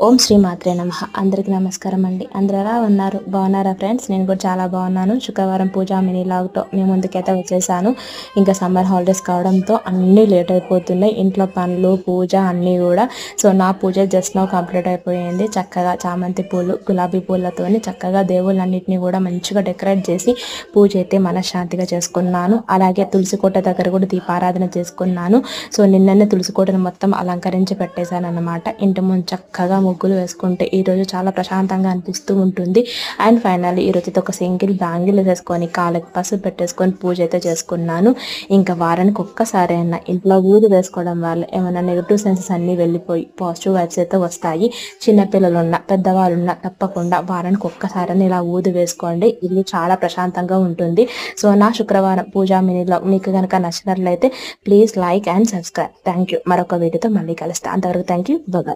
ఓం శ్రీ మాత్రే నమః. అందరికీ నమస్కారం అండి. అందరూ ఎలా ఉన్నారు? బాగున్నారా ఫ్రెండ్స్? నేను కూడా చాలా బాగున్నాను. శుక్రవారం పూజా మినీ లాగ్తో మీ ముందుకైతే వచ్చేసాను. ఇంకా సమ్మర్ హాలిడేస్ కావడంతో అన్నీ లేట్ అయిపోతున్నాయి. ఇంట్లో పనులు, పూజ అన్నీ కూడా. సో నా పూజ జస్ట్ నౌ కంప్లీట్ అయిపోయింది. చక్కగా చామంతి పూలు, గులాబీ పూలతోని చక్కగా దేవుళ్ళన్నింటినీ కూడా మంచిగా డెకరేట్ చేసి పూజ అయితే మనశ్శాంతిగా చేసుకున్నాను. అలాగే తులసి కోట దగ్గర కూడా దీపారాధన చేసుకున్నాను. సో నిన్ననే తులసి కోటను మొత్తం అలంకరించి పెట్టేశాను అన్నమాట. ఇంటి ముందు చక్కగా ముగ్గులు వేసుకుంటే ఈరోజు చాలా ప్రశాంతంగా అనిపిస్తూ ఉంటుంది. అండ్ ఫైనల్లీ ఈరోజు అయితే ఒక సింగిల్ బ్యాంగిల్ వేసుకొని కాళ్ళకి పసుపు పెట్టేసుకొని పూజ అయితే చేసుకున్నాను. ఇంకా వారానికి ఒక్కసారి అయినా ఇంట్లో ఊరు వేసుకోవడం వల్ల ఏమైనా నెగిటివ్ సెన్సెస్ అన్నీ వెళ్ళిపోయి పాజిటివ్ వైబ్స్ అయితే వస్తాయి. చిన్నపిల్లలు ఉన్న పెద్దవాళ్ళు ఉన్న తప్పకుండా వారానికి ఒక్కసారి ఇలా ఊదు వేసుకోండి. ఇల్లు చాలా ప్రశాంతంగా ఉంటుంది. సో నా శుక్రవారం పూజా మినీలో మీకు కనుక నచ్చినట్లయితే please like and subscribe. Thank you. మరొక వీడియోతో మళ్ళీ కలుస్తాను. అంతవరకు థ్యాంక్ యూ. బాయ్.